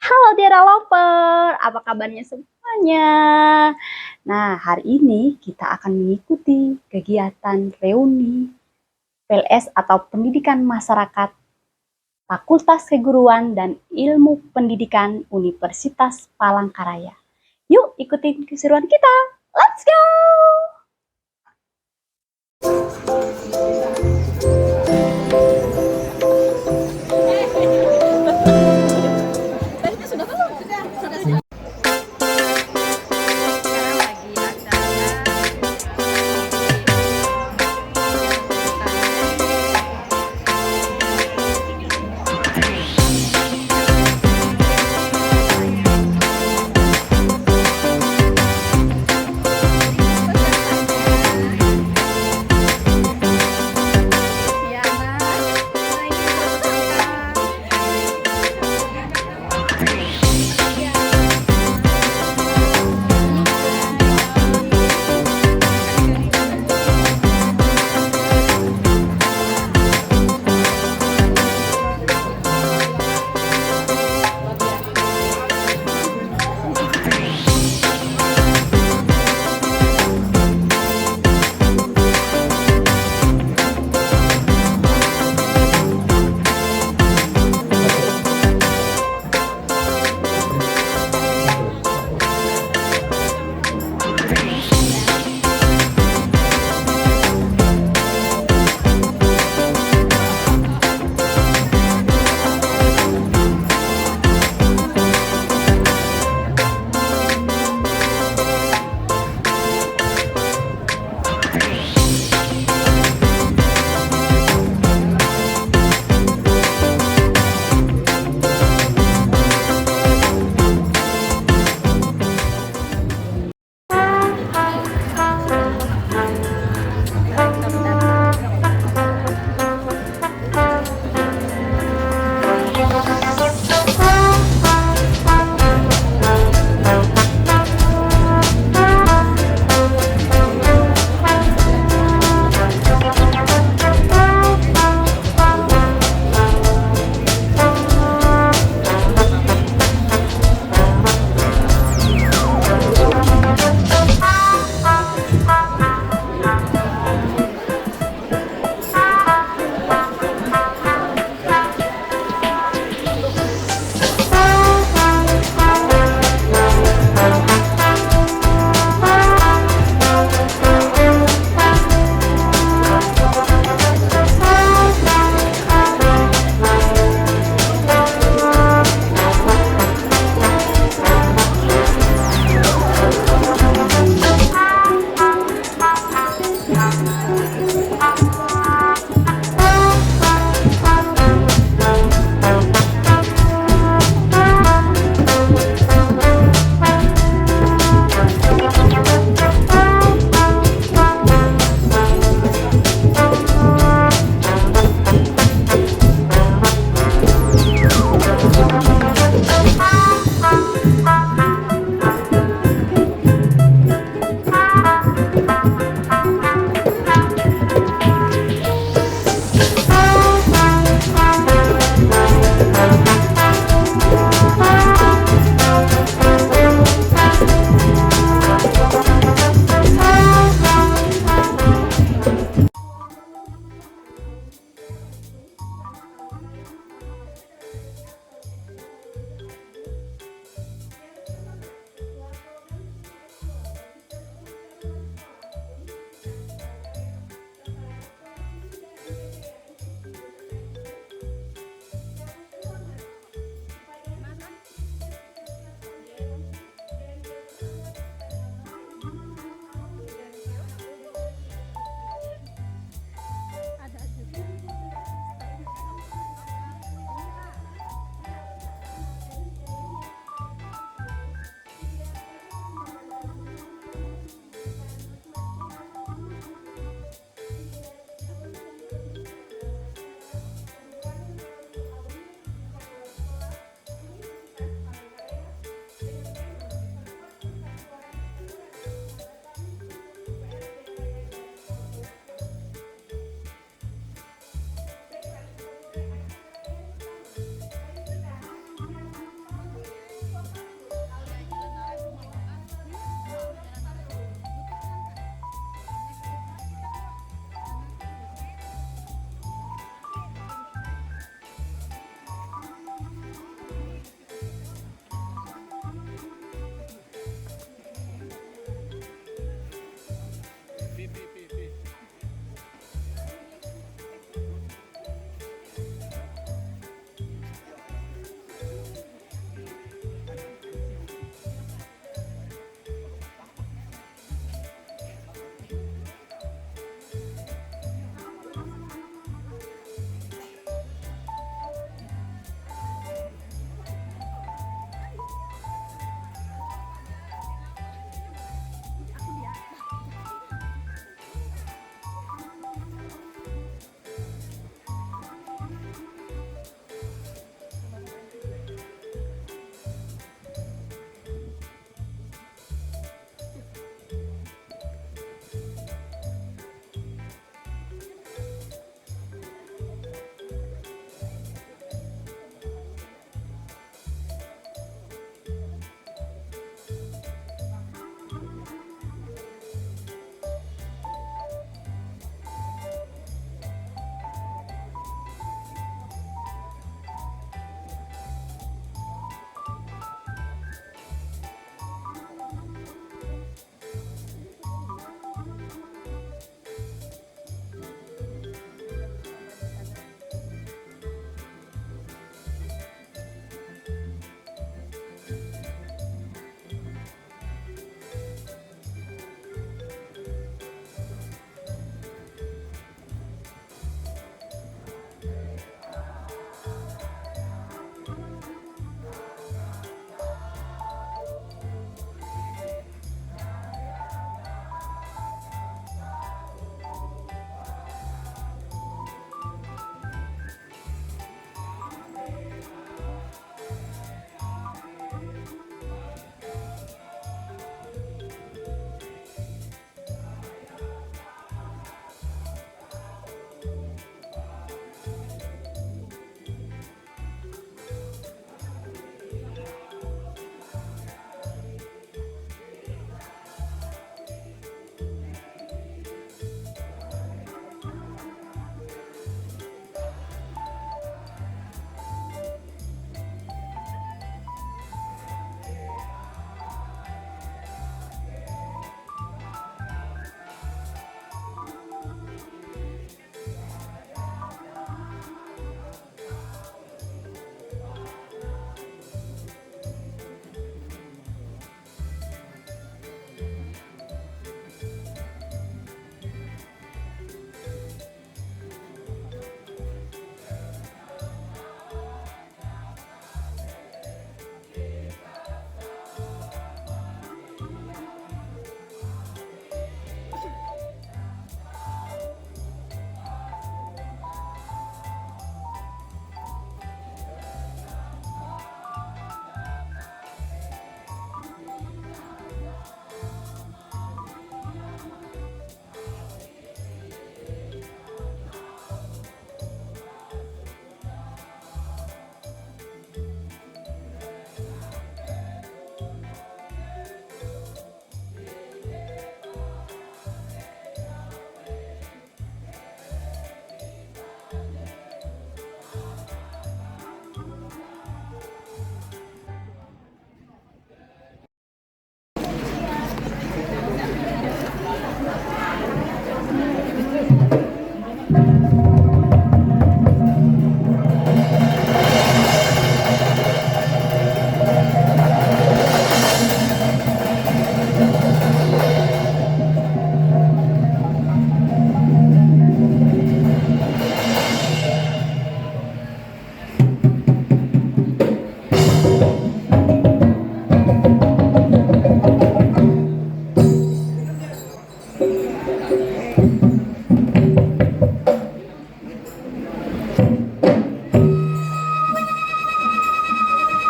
Halo Tiara Lover, apa kabarnya semuanya? Nah, hari ini kita akan mengikuti kegiatan reuni PLS atau Pendidikan Masyarakat Fakultas Keguruan dan Ilmu Pendidikan Universitas Palangkaraya. Yuk ikutin keseruan kita, let's go!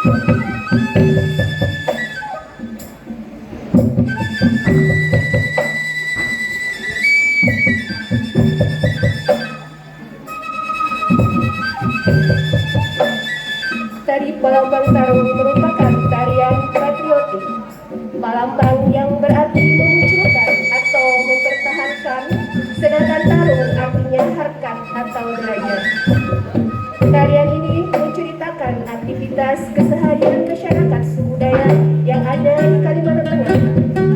Tari Palambang Tarung merupakan tarian patriotik. Palambang yang berarti memunculkan atau mempertahankan, sedangkan tarung artinya harkat atau derajat. Tarian ini menceritakan aktivitas keseharian masyarakat suku Dayak yang ada di Kalimantan Tengah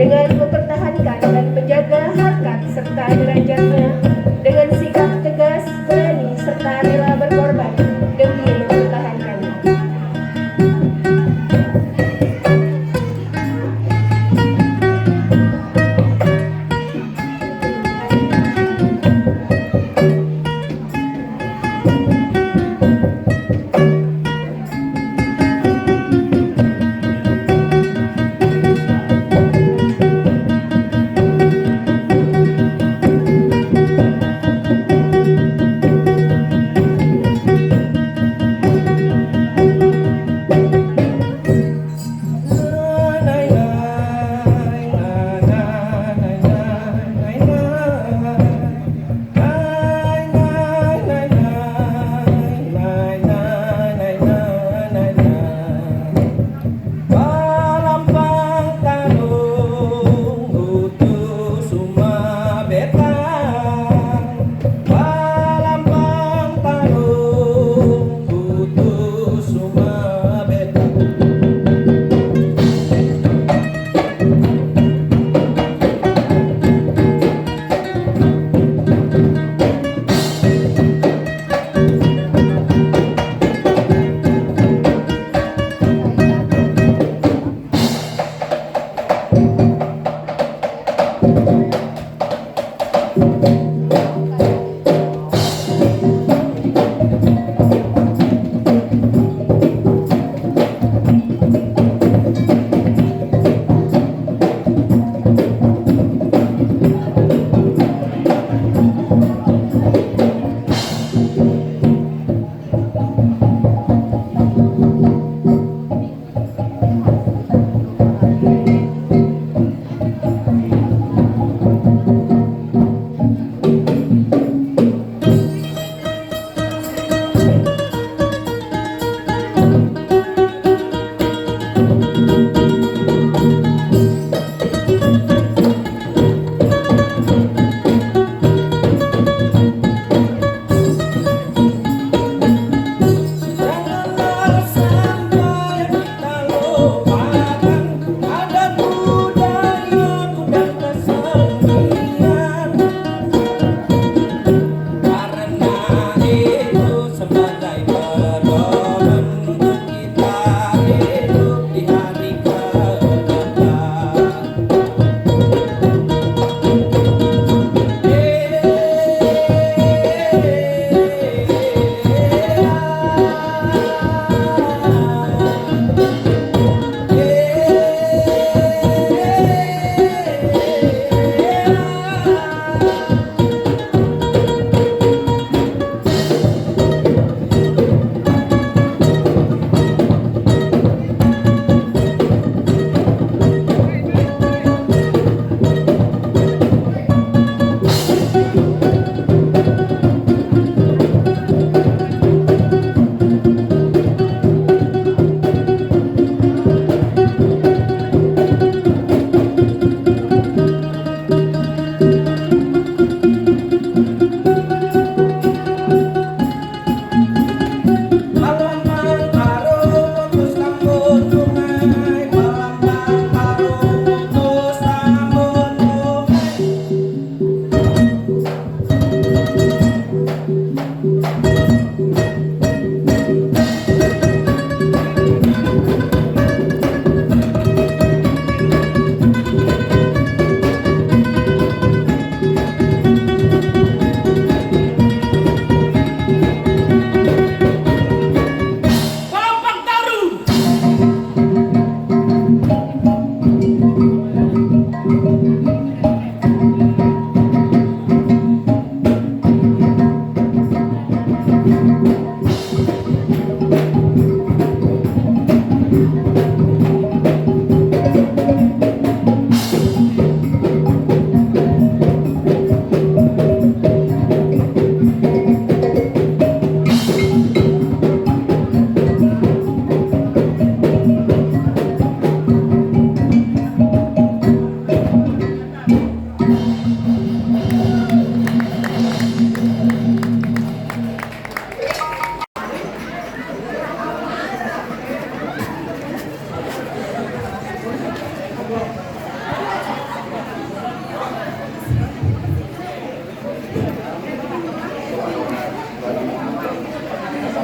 dengan mempertahankan dan menjaga harkat serta derajatnya dengan sikap tegas, berani, serta rela berkorban demi mempertahankannya.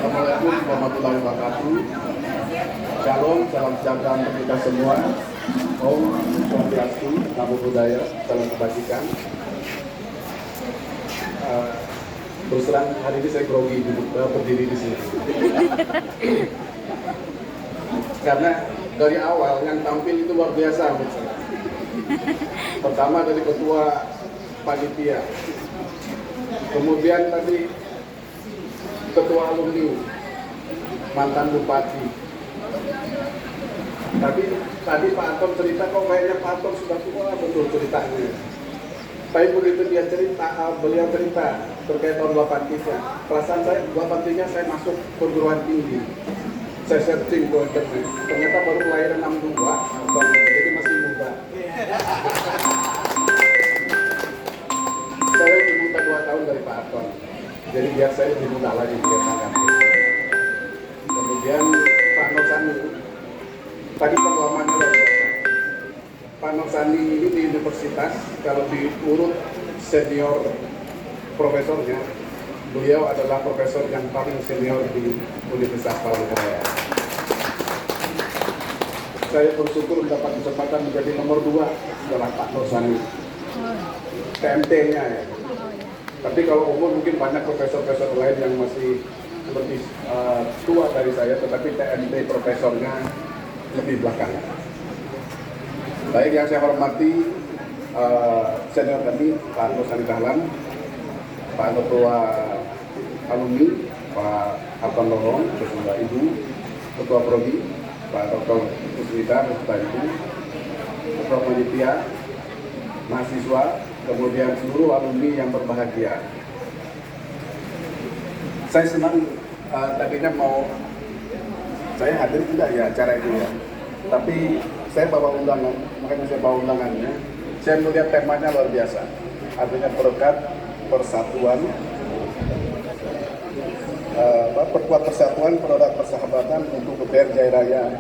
Assalamualaikum warahmatullahi wabarakatuh. Shalom, salam sejahtera untuk kita semua. Om Swastiastu, Namo Buddhaya, salam kebajikan. Terus terang hari ini saya grogi berdiri di sini. Karena dari awal yang tampil itu luar biasa menurut saya. Pertama dari ketua panitia, kemudian tadi ketua alumni, mantan bupati. Tapi tadi Pak Anton cerita kok kayaknya Pak Anton sudah tua betul ceritanya. Tapi begitu dia cerita, beliau cerita terkait tahun 83. Perasaan saya 83 saya masuk perguruan tinggi. Saya searching ke internet, ternyata baru kelahiran 62, jadi masih muda. Saya lebih muda 2 tahun dari Pak Anton. Jadi biar saya lebih muda lagi dikatakan. Kemudian Pak Nur Sani, tadi pengalamannya luar biasa. Pak Nur Sani ini di universitas, kalau diurut senior profesornya, beliau adalah profesor yang paling senior di Universitas Palangkaraya. Saya bersyukur mendapat kesempatan menjadi nomor 2 setelah Pak Nur Sani. TMT-nya ya. Tapi kalau umur mungkin banyak profesor-profesor lain yang masih lebih tua dari saya, tetapi TMT profesornya lebih belakangan. Baik, yang saya hormati senior kami, Pak Nur Sani Dahlan, Pak Ketua Alumni, Pak Abang Lorong, beserta Ibu, Ketua Prodi, Pak Dr. Kuswita, beserta Ibu, Ketua Panitia, mahasiswa, kemudian seluruh alumni yang berbahagia. Saya senang tadinya mau saya hadir tidak ya acara itu ya, tapi saya bawa undangan, makanya saya bawa undangannya. Saya melihat temanya luar biasa, artinya berkat persatuan, perkuat persatuan, produk persahabatan untuk UPR Jaya Raya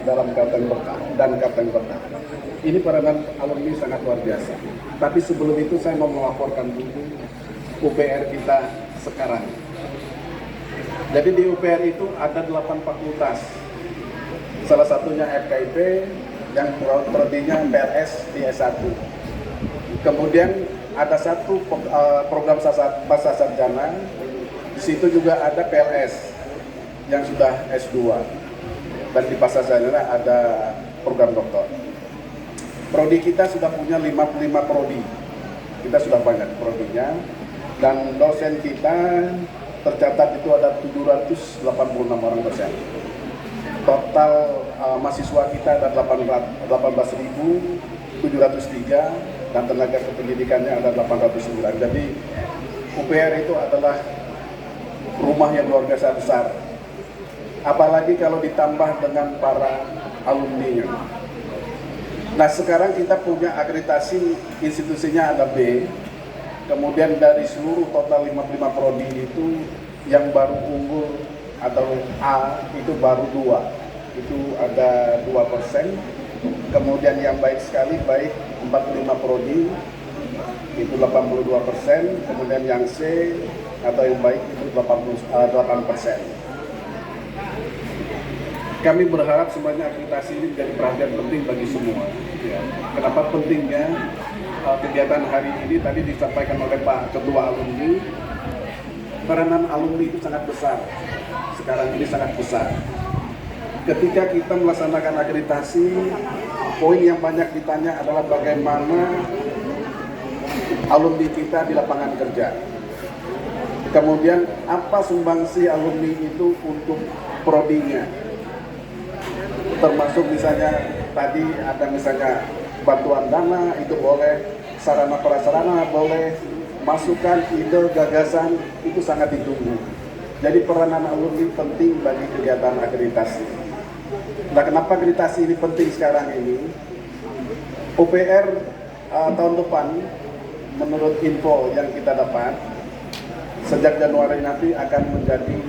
dalam Kapten Berkah dan Kapten Berkah. Ini peranan alumni sangat luar biasa. Tapi sebelum itu saya mau melaporkan dulu UPR kita sekarang. Jadi di UPR itu ada 8 fakultas. Salah satunya FKIP yang prodinya PLS di S1. Kemudian ada satu program pasca sarjana. Di situ juga ada PLS yang sudah S2. Dan di pasca sarjana ada program doktor. Prodi kita sudah punya 55 prodi. Kita sudah banyak prodinya. Dan dosen kita tercatat itu ada 786 orang dosen. Total mahasiswa kita ada 18.703 dan tenaga kependidikannya ada 809. Jadi UPR itu adalah rumah yang luar biasa besar. Apalagi kalau ditambah dengan para alumninya. Nah, sekarang kita punya akreditasi institusinya ada B. Kemudian dari seluruh total 55 prodi itu yang baru unggul atau A itu baru 2. Itu ada 2%. Kemudian yang baik sekali baik 45 prodi itu 82%. Kemudian yang C atau yang baik itu 8%. Kami berharap semuanya akreditasi ini menjadi perhatian penting bagi semua. Ya. Kenapa pentingnya kegiatan hari ini tadi disampaikan oleh Pak Ketua Alumni, peranan alumni itu sangat besar. Sekarang ini sangat besar. Ketika kita melaksanakan akreditasi, poin yang banyak ditanya adalah bagaimana alumni kita di lapangan kerja. Kemudian apa sumbangsi alumni itu untuk prodinya. termasuk misalnya tadi ada misalnya bantuan dana itu boleh, sarana prasarana boleh, masukan, ide, gagasan itu sangat ditunggu. Jadi peranan alumni penting bagi kegiatan akreditasi. Nah, kenapa akreditasi ini penting sekarang ini? UPR tahun depan menurut info yang kita dapat sejak Januari nanti akan menjadi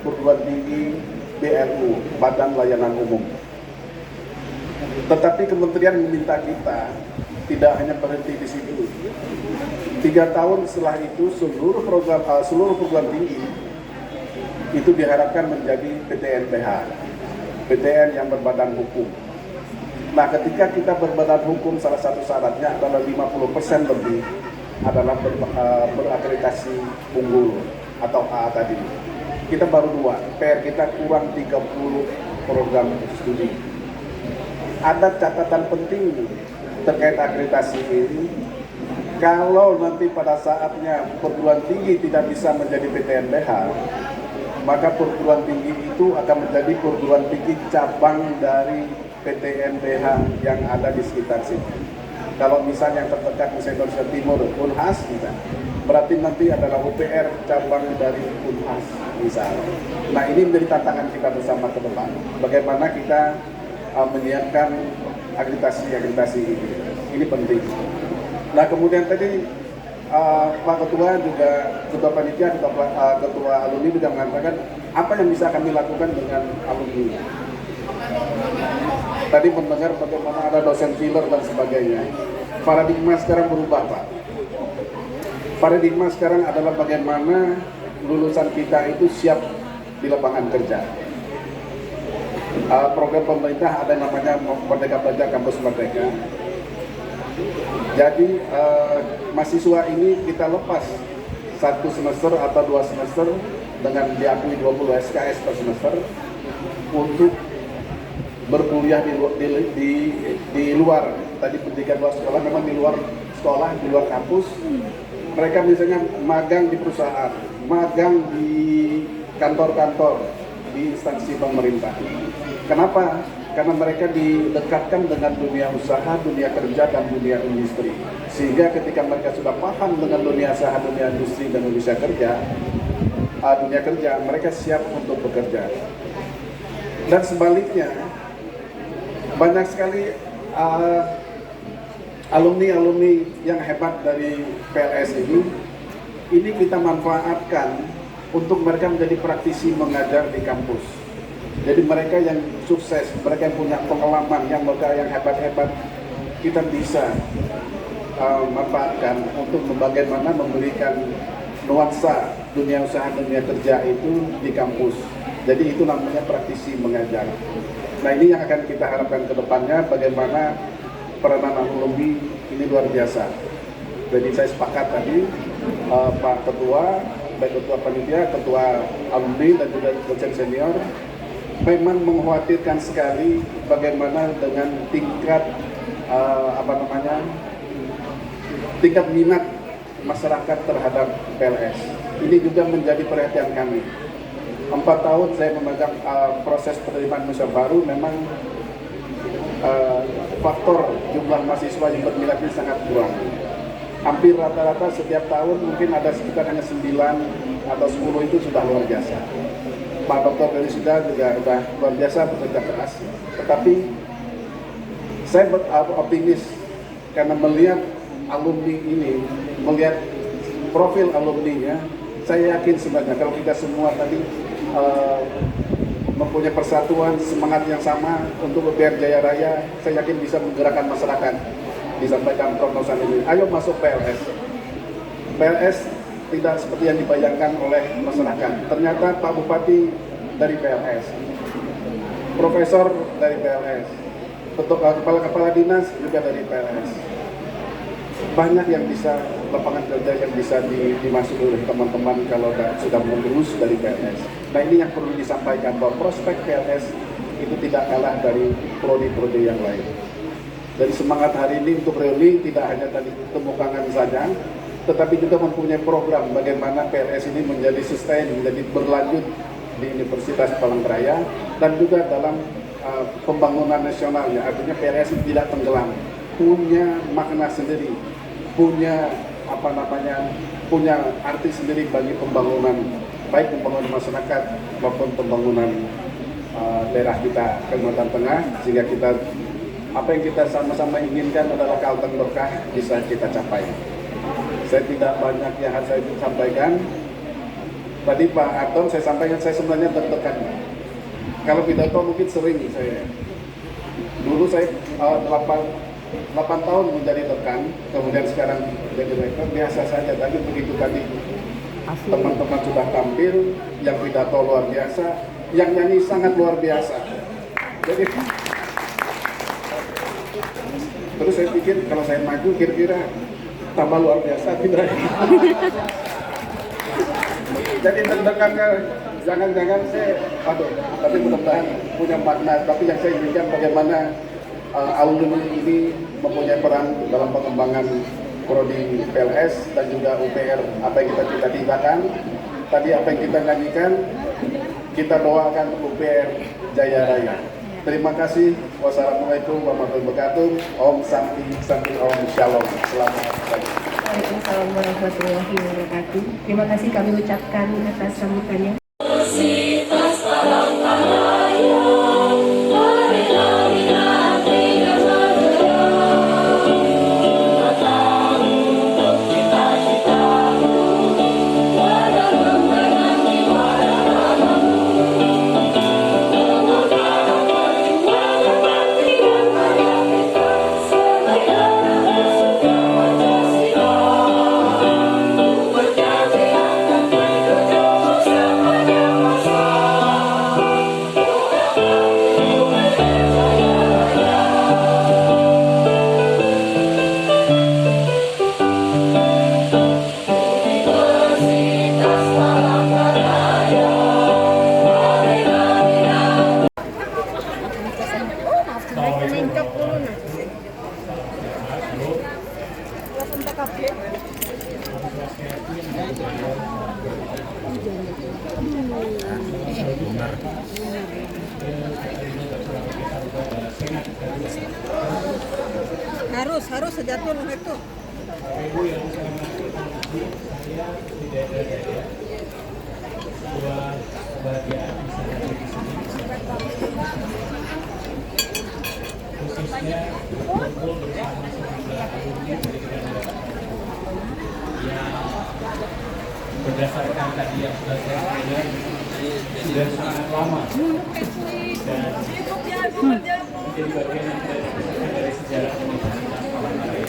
perguruan tinggi BLU, Badan Layanan Umum. Tetapi kementerian meminta kita tidak hanya berhenti di situ. 3 tahun setelah itu seluruh perguruan tinggi itu diharapkan menjadi PTN-PH, PTN yang berbadan hukum. Nah, ketika kita berbadan hukum, salah satu syaratnya adalah 50% lebih adalah berakreditasi unggul atau AA tadi. Kita baru 2, PR kita kurang 30 program studi. Ada catatan penting terkait akreditasi ini. Kalau nanti pada saatnya perguruan tinggi tidak bisa menjadi PTN-PH, maka perguruan tinggi itu akan menjadi perguruan tinggi cabang dari PTN-PH yang ada di sekitar situ. Kalau misalnya yang terdekat misalnya Indonesia Timur, Unhas, berarti nanti adalah UPR cabang dari Unhas misalnya. Nah, ini menjadi tantangan kita bersama ke depan. Bagaimana kita menyiapkan akreditasi ini. Ini penting. Nah, kemudian tadi Pak Ketua juga Ketua Panitia, Ketua Alumni juga mengatakan apa yang bisa kami lakukan dengan alumni. Tadi mendengar bagaimana ada dosen filler dan sebagainya. Paradigma sekarang berubah, Pak. Paradigma sekarang adalah bagaimana lulusan kita itu siap di lapangan kerja. Program pemerintah ada namanya Merdeka Belajar Kampus Merdeka. Jadi mahasiswa ini kita lepas 1 semester atau 2 semester dengan diakui 20 SKS per semester untuk berkuliah di luar. Tadi pendidikan luar sekolah memang di luar sekolah, di luar kampus. Mereka misalnya magang di perusahaan, magang di kantor-kantor, di instansi pemerintah. Kenapa? Karena mereka didekatkan dengan dunia usaha, dunia kerja, dan dunia industri. Sehingga ketika mereka sudah paham dengan dunia usaha, dunia industri, dan dunia kerja, mereka siap untuk bekerja. Dan sebaliknya, banyak sekali alumni-alumni yang hebat dari PLS ini kita manfaatkan untuk mereka menjadi praktisi mengajar di kampus. Jadi mereka yang sukses, mereka yang punya pengalaman, mereka yang hebat-hebat, kita bisa manfaatkan untuk bagaimana memberikan nuansa dunia usaha, dunia kerja itu di kampus. Jadi itu namanya praktisi mengajar. Nah, ini yang akan kita harapkan ke depannya, bagaimana peranan alumni ini luar biasa. Jadi saya sepakat tadi Pak Ketua, baik Ketua Panitia, Ketua Alumni, dan juga dosen senior, memang mengkhawatirkan sekali bagaimana dengan tingkat tingkat minat masyarakat terhadap PLS. Ini juga menjadi perhatian kami. 4 tahun saya memegang proses penerimaan mahasiswa baru, memang faktor jumlah mahasiswa yang berminat ini sangat kurang. Hampir rata-rata setiap tahun mungkin ada sekitar hanya 9 atau 10 itu sudah luar biasa. Pak Dr. dari sudah luar biasa bekerja keras. Tetapi saya optimis karena melihat alumni ini, melihat profil alumninya, saya yakin sebenarnya kalau kita semua tadi mempunyai persatuan, semangat yang sama untuk UPR Jaya Raya, saya yakin bisa menggerakkan masyarakat. Disampaikan Prof. Nosan ini, ayo masuk PLS. PLS tidak seperti yang dibayangkan oleh masyarakat. Ternyata Pak Bupati dari PLS, Profesor dari PLS, Kepala Dinas juga dari PLS. Banyak yang bisa, lapangan kerja yang bisa dimasuki oleh teman-teman kalau sudah lulus dari PLS. Nah, ini yang perlu disampaikan bahwa prospek PLS itu tidak kalah dari prodi-prodi yang lain. Dari semangat hari ini untuk reuni tidak hanya tadi temu kangen saja, tetapi juga mempunyai program bagaimana PLS ini menjadi sustain, menjadi berlanjut di Universitas Palangkaraya dan juga dalam pembangunan nasionalnya, artinya PLS tidak tenggelam, punya makna sendiri, punya punya arti sendiri bagi pembangunan, baik pembangunan masyarakat maupun pembangunan daerah kita Kalimantan Tengah, sehingga apa yang kita sama-sama inginkan adalah Kalteng Berkah bisa kita capai. Saya tidak banyak yang harus saya sampaikan. Tadi Pak Anton saya sampaikan, saya sebenarnya deg-degan. Kalau pidato mungkin sering saya. Dulu saya 8 tahun menjadi dekan, kemudian sekarang menjadi rektor, biasa saja. Tapi begitu tadi teman-teman sudah tampil, yang pidato luar biasa, yang nyanyi sangat luar biasa. Jadi terus saya pikir kalau saya maju kira-kira tambah luar biasa tidak? Jadi deg-degan, jangan-jangan saya, tapi mudah-mudahan punya makna. Tapi yang saya inginkan bagaimana alumni ini mempunyai peran dalam pengembangan prodi PLS dan juga UPR, apa yang kita cita-citakan. Tadi apa yang kita nyanyikan, kita doakan UPR Jaya Raya. Terima kasih. Wassalamualaikum warahmatullahi wabarakatuh. Om Santi Santi Om Shalom. Selamat pagi. Waalaikumsalam warahmatullahi wabarakatuh. Terima kasih kami ucapkan atas sambutannya. Harus sejatuh itu. Khususnya berkumpul bersama sejumlah alumni pendidikan luar yang berdasarkan tadi yang sudah saya sampaikan sudah sangat lama dan menjadi bagian yang tidak terpisahkan dari sejarah Universitas Palangkaraya.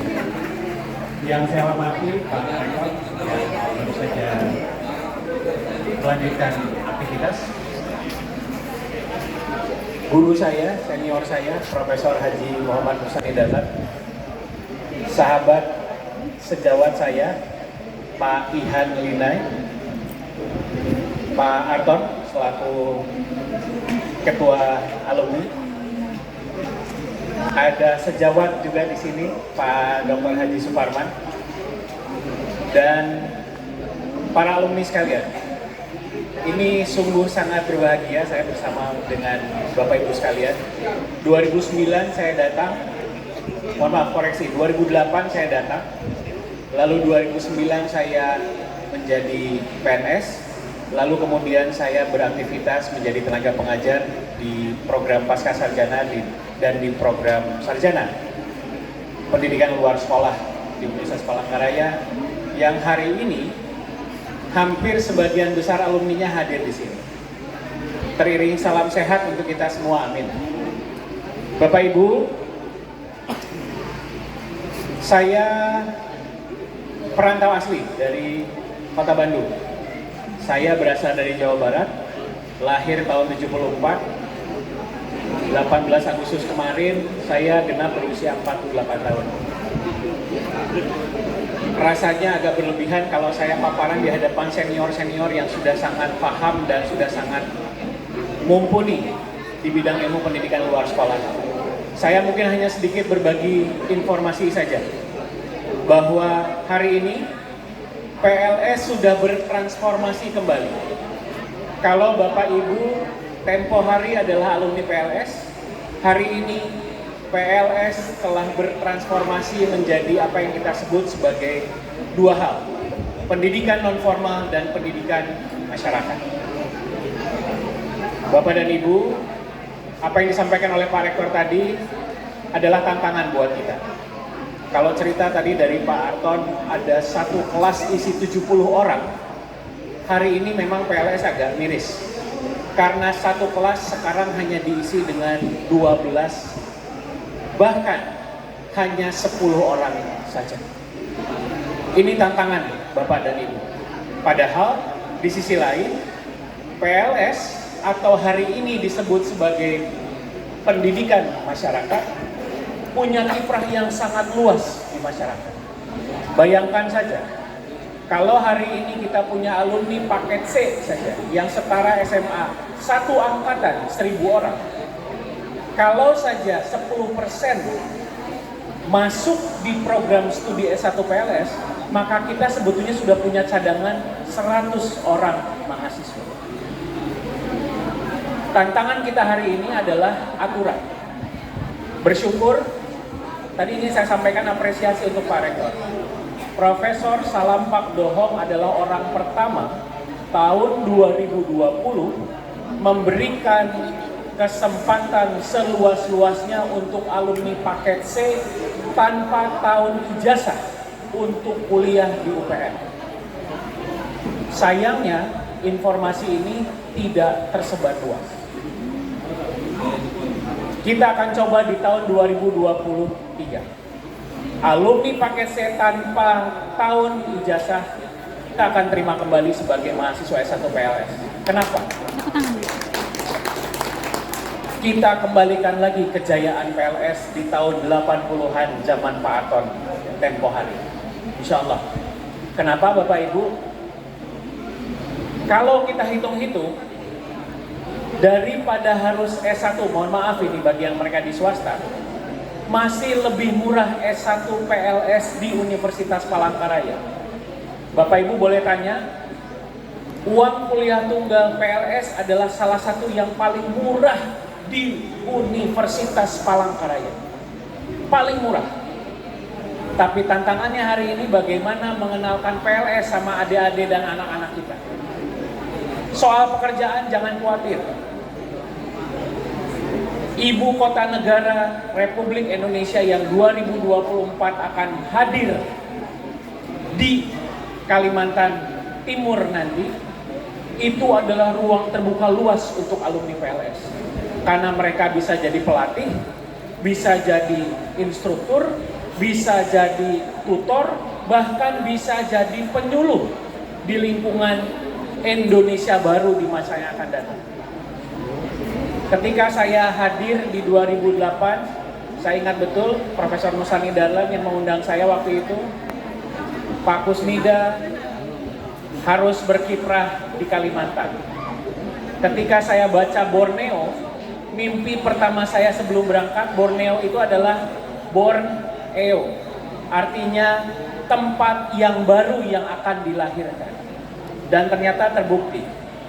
Yang saya hormati Pak Rektor yang baru saja melanjutkan aktivitas. Guru saya, senior saya, Profesor Haji Muhammad Musani Dalat, sahabat sejawat saya, Pak Ihan Linai, Pak Arton selaku Ketua Alumni, ada sejawat juga di sini, Pak Dr. Haji Suparman, dan para alumni sekalian. Ini sungguh sangat berbahagia saya bersama dengan Bapak Ibu sekalian. 2009 saya datang, mohon maaf koreksi, 2008 saya datang, lalu 2009 saya menjadi PNS, lalu kemudian saya beraktivitas menjadi tenaga pengajar di program Pasca Sarjana dan di program Sarjana Pendidikan Luar Sekolah di Universitas Palangkaraya, yang hari ini hampir sebagian besar alumninya hadir di sini. Teriring salam sehat untuk kita semua, amin. Bapak Ibu, saya perantau asli dari Kota Bandung. Saya berasal dari Jawa Barat, lahir tahun 74. 18 Agustus kemarin saya genap berusia 48 tahun. Rasanya agak berlebihan kalau saya paparan di hadapan senior-senior yang sudah sangat paham dan sudah sangat mumpuni di bidang ilmu pendidikan luar sekolah. Saya mungkin hanya sedikit berbagi informasi saja bahwa hari ini PLS sudah bertransformasi kembali. Kalau Bapak Ibu tempo hari adalah alumni PLS, hari ini PLS telah bertransformasi menjadi apa yang kita sebut sebagai dua hal, pendidikan non formal dan pendidikan masyarakat. Bapak dan Ibu, apa yang disampaikan oleh Pak Rektor tadi adalah tantangan buat kita. Kalau cerita tadi dari Pak Arton, ada satu kelas isi 70 orang. Hari ini memang PLS agak miris. Karena satu kelas sekarang hanya diisi dengan 12, bahkan hanya 10 orang saja. Ini tantangan Bapak dan Ibu. Padahal di sisi lain, PLS atau hari ini disebut sebagai pendidikan masyarakat punya kiprah yang sangat luas di masyarakat. Bayangkan saja, kalau hari ini kita punya alumni paket C saja yang setara SMA, satu angkatan 1.000 orang. Kalau saja 10% masuk di program studi S1 PLS, maka kita sebetulnya sudah punya cadangan 100 orang mahasiswa. Tantangan kita hari ini adalah aturan. Bersyukur, tadi ini saya sampaikan apresiasi untuk Pak Rektor. Profesor Salampak Dohong adalah orang pertama tahun 2020 memberikan kesempatan seluas-luasnya untuk alumni paket C tanpa tahun ijazah untuk kuliah di UPN. Sayangnya informasi ini tidak tersebar luas. Kita akan coba di tahun 2023. Alumni paket C tanpa tahun ijazah kita akan terima kembali sebagai mahasiswa S1 PLS. Kenapa? Kita kembalikan lagi kejayaan PLS di tahun 80-an zaman Pak Arton tempo hari. Insya Allah. Kenapa Bapak Ibu? Kalau kita hitung-hitung, daripada harus S1, mohon maaf ini bagi yang mereka di swasta, masih lebih murah S1 PLS di Universitas Palangkaraya. Bapak Ibu boleh tanya, uang kuliah tunggal PLS adalah salah satu yang paling murah di Universitas Palangkaraya. Paling murah. Tapi tantangannya hari ini bagaimana mengenalkan PLS sama adik-adik dan anak-anak kita. Soal pekerjaan jangan khawatir. Ibu kota negara Republik Indonesia yang 2024 akan hadir di Kalimantan Timur nanti, itu adalah ruang terbuka luas untuk alumni PLS. Karena mereka bisa jadi pelatih, bisa jadi instruktur, bisa jadi tutor, bahkan bisa jadi penyuluh di lingkungan Indonesia baru di masa yang akan datang. Ketika saya hadir di 2008, saya ingat betul Profesor Nusani Darlan yang mengundang saya waktu itu. Pak Kusnida harus berkiprah di Kalimantan. Ketika saya baca Borneo, mimpi pertama saya sebelum berangkat, Borneo itu adalah Borneo, artinya tempat yang baru yang akan dilahirkan. Dan ternyata terbukti,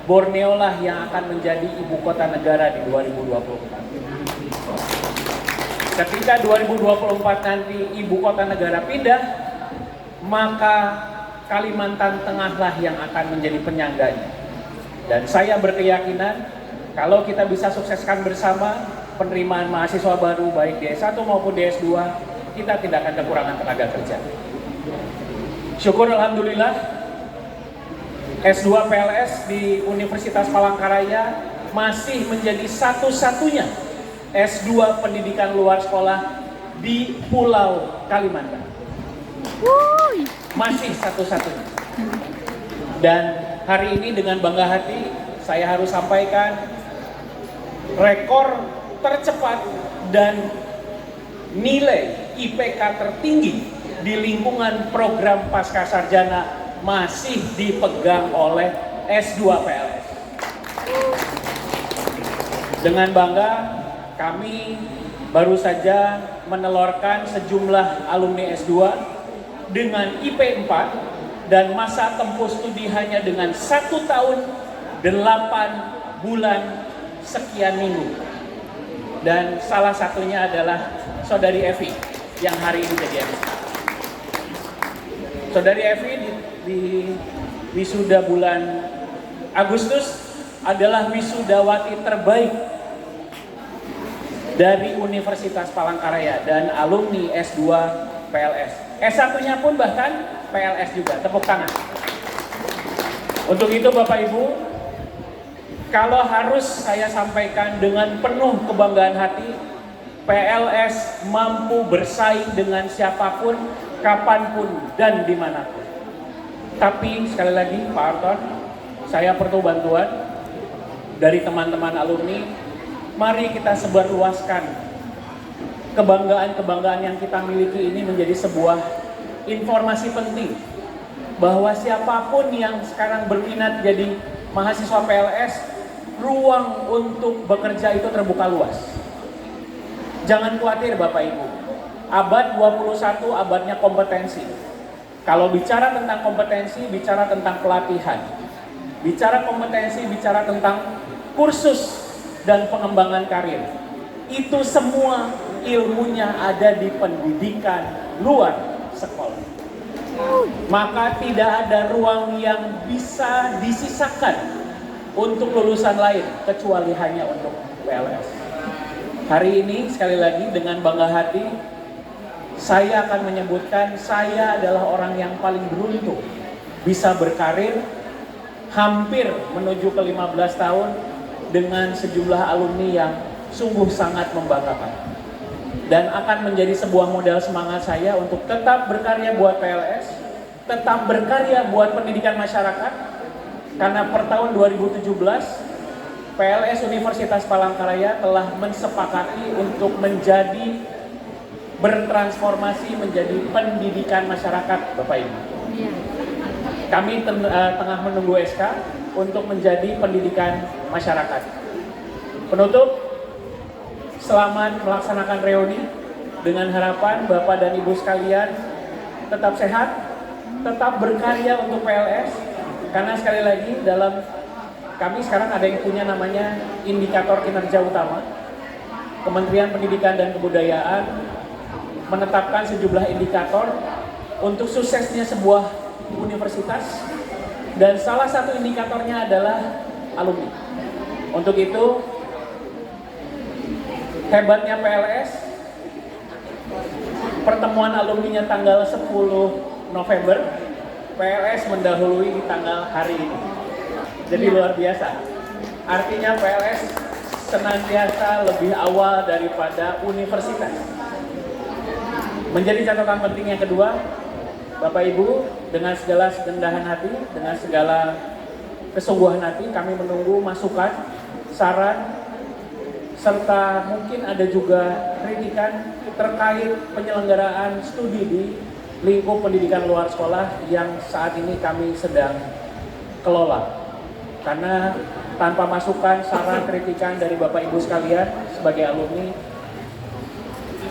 Borneo lah yang akan menjadi ibu kota negara di 2024. Ketika 2024 nanti ibu kota negara pindah, maka Kalimantan Tengah lah yang akan menjadi penyangganya. Dan saya berkeyakinan kalau kita bisa sukseskan bersama penerimaan mahasiswa baru baik di S1 maupun di S2, kita tidak akan kekurangan tenaga kerja. Syukur alhamdulillah S2 PLS di Universitas Palangkaraya masih menjadi satu-satunya S2 pendidikan luar sekolah di Pulau Kalimantan. Masih satu-satunya. Dan hari ini dengan bangga hati saya harus sampaikan rekor tercepat dan nilai IPK tertinggi di lingkungan program Pascasarjana masih dipegang oleh S2 PLS. Dengan bangga kami baru saja menelurkan sejumlah alumni S2 dengan IP 4 dan masa tempuh studi hanya dengan 1 tahun 8 bulan sekian minggu. Dan salah satunya adalah Saudari Evi yang hari ini jadi MC. Saudari Evi di wisuda bulan Agustus adalah wisudawati terbaik dari Universitas Palangkaraya dan alumni S2 PLS. S1-nya pun bahkan PLS juga. Tepuk tangan. Untuk itu Bapak Ibu, kalau harus saya sampaikan dengan penuh kebanggaan hati, PLS mampu bersaing dengan siapapun, kapanpun, dan dimanapun. Tapi sekali lagi Pak Arton, saya perlu bantuan dari teman-teman alumni. Mari kita sebarluaskan kebanggaan-kebanggaan yang kita miliki ini menjadi sebuah informasi penting bahwa siapapun yang sekarang berminat jadi mahasiswa PLS, ruang untuk bekerja itu terbuka luas. Jangan khawatir Bapak Ibu, abad 21 abadnya kompetensi. Kalau bicara tentang kompetensi, bicara tentang pelatihan. Bicara kompetensi, bicara tentang kursus dan pengembangan karir. Itu semua ilmunya ada di pendidikan luar sekolah. Maka tidak ada ruang yang bisa disisakan untuk lulusan lain kecuali hanya untuk PLS. Hari ini sekali lagi dengan bangga hati saya akan menyebutkan saya adalah orang yang paling beruntung bisa berkarir hampir menuju ke 15 tahun dengan sejumlah alumni yang sungguh sangat membanggakan. Dan akan menjadi sebuah modal semangat saya untuk tetap berkarya buat PLS, tetap berkarya buat pendidikan masyarakat, karena per tahun 2017 PLS Universitas Palangkaraya telah mensepakati untuk menjadi bertransformasi menjadi pendidikan masyarakat, Bapak Ibu. Kami tengah menunggu SK untuk menjadi pendidikan masyarakat. Penutup, selamat melaksanakan reuni dengan harapan Bapak dan Ibu sekalian tetap sehat, tetap berkarya untuk PLS, karena sekali lagi dalam kami sekarang ada yang punya namanya indikator kinerja utama. Kementerian Pendidikan dan Kebudayaan menetapkan sejumlah indikator untuk suksesnya sebuah universitas, dan salah satu indikatornya adalah alumni. Untuk itu hebatnya PLS, pertemuan alumninya tanggal 10 November, PLS mendahului di tanggal hari ini. Jadi luar biasa. Artinya PLS senantiasa lebih awal daripada universitas. Menjadi catatan penting yang kedua, Bapak Ibu, dengan segala kerendahan hati, dengan segala kesungguhan hati, kami menunggu masukan, saran, serta mungkin ada juga kritikan terkait penyelenggaraan studi di lingkup pendidikan luar sekolah yang saat ini kami sedang kelola. Karena tanpa masukan, saran, kritikan dari Bapak Ibu sekalian sebagai alumni,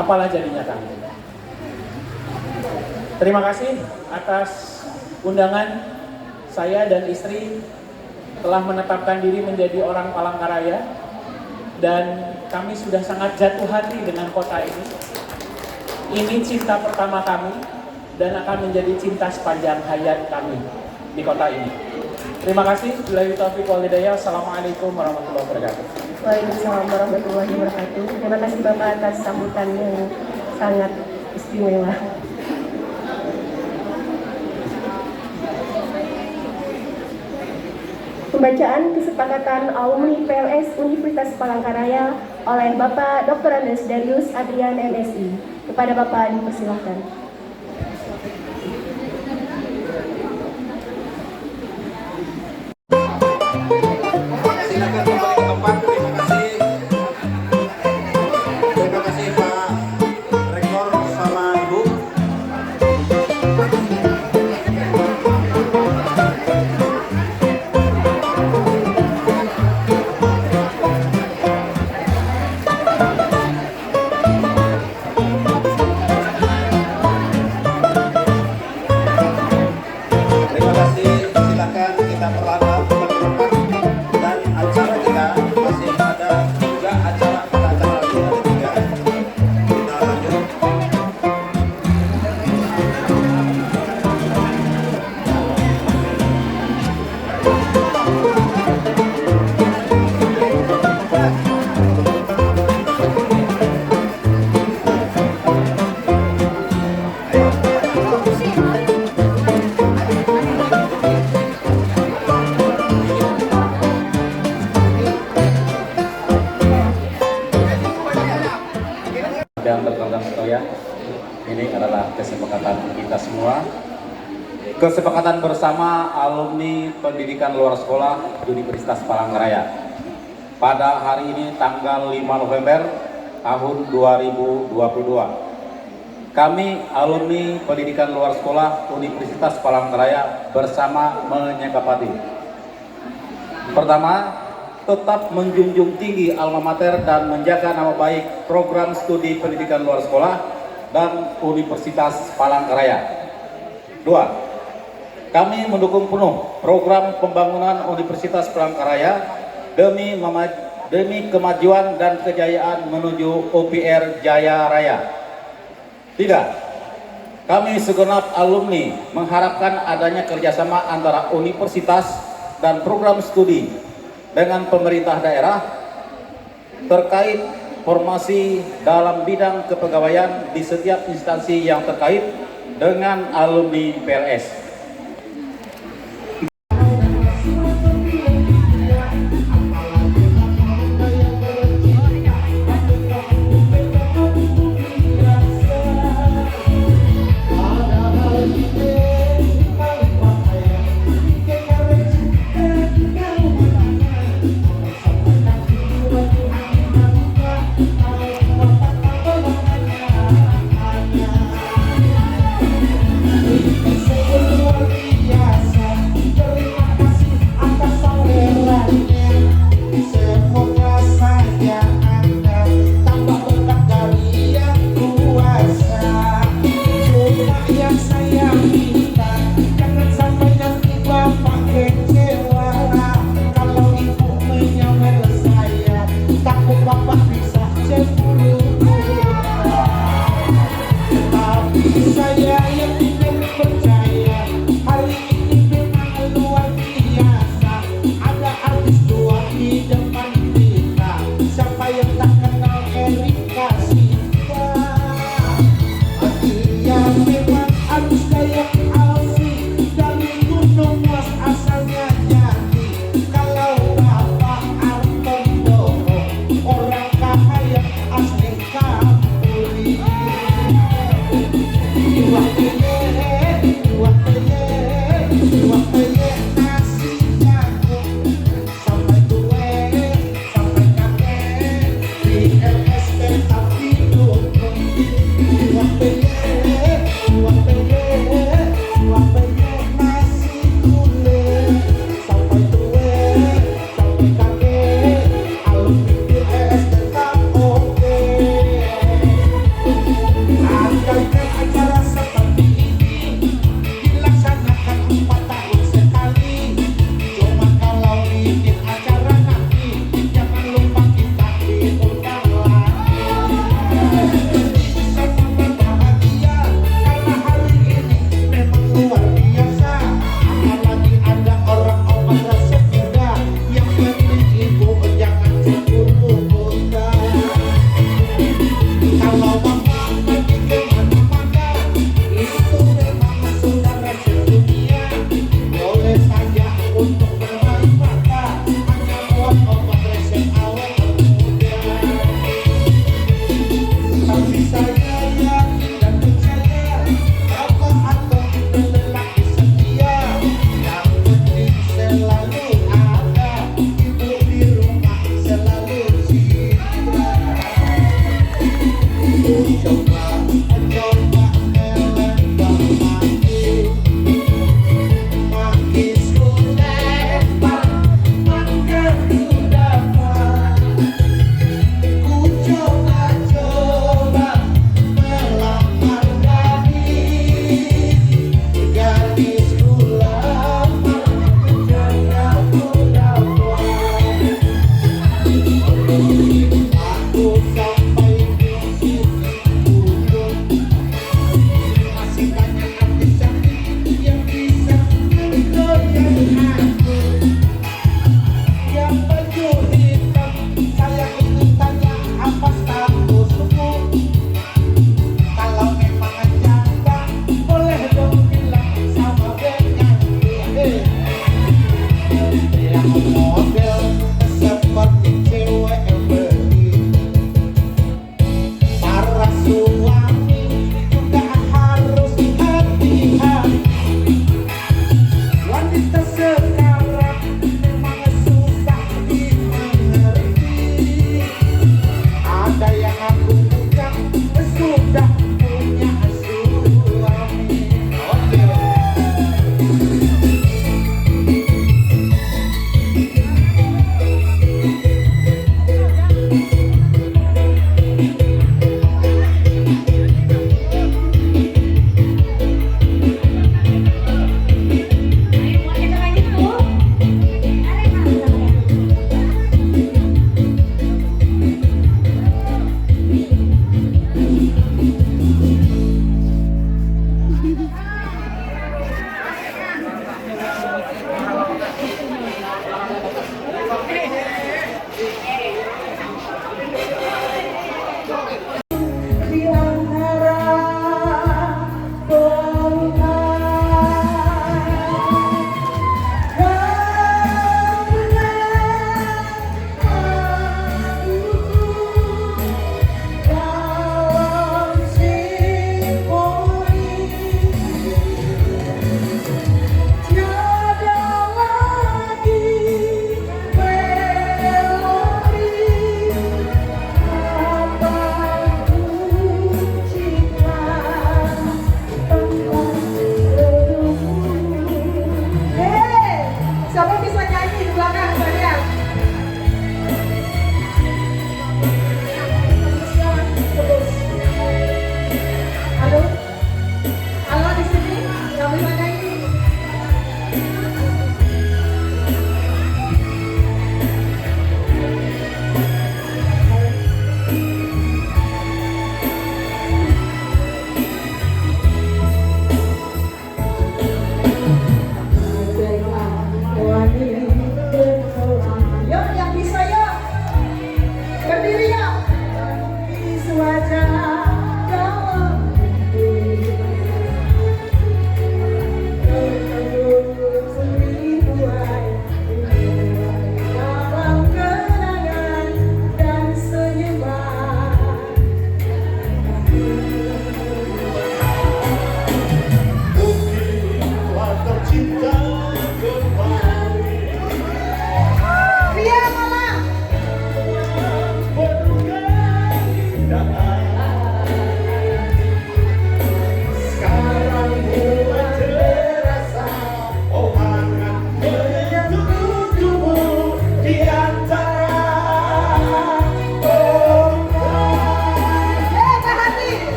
apalah jadinya kami. Terima kasih atas undangan. Saya dan istri telah menetapkan diri menjadi orang Palangkaraya, dan kami sudah sangat jatuh hati dengan kota ini. Ini cinta pertama kami dan akan menjadi cinta sepanjang hayat kami di kota ini. Terima kasih. Billahi taufiq wal hidayah. Assalamualaikum warahmatullahi wabarakatuh. Waalaikumsalam warahmatullahi wabarakatuh. Terima kasih Bapak atas sambutan yang sangat istimewa. Pembacaan kesepakatan alumni PLS Universitas Palangkaraya oleh Bapak Dr. Andes Darius Adrian MSI. Kepada Bapak dipersilahkan. Silakan kembali ke tempat. Terima kasih. Terima kasih Pak Rektor sama Ibu. Dan rekan-rekan sekalian, ini adalah kesepakatan kita semua. Kesepakatan bersama alumni pendidikan luar sekolah Universitas Palangkaraya. Pada hari ini tanggal 5 November tahun 2022. Kami alumni pendidikan luar sekolah Universitas Palangkaraya bersama menyepakati. Pertama, tetap menjunjung tinggi alma mater dan menjaga nama baik program studi pendidikan luar sekolah dan Universitas Palangkaraya. Dua, kami mendukung penuh program pembangunan Universitas Palangkaraya demi kemajuan dan kejayaan menuju UPR Jaya Raya. Tidak, kami segenap alumni mengharapkan adanya kerjasama antara universitas dan program studi dengan pemerintah daerah terkait formasi dalam bidang kepegawaian di setiap instansi yang terkait dengan alumni PLS. Thank you.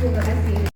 Terima kasih.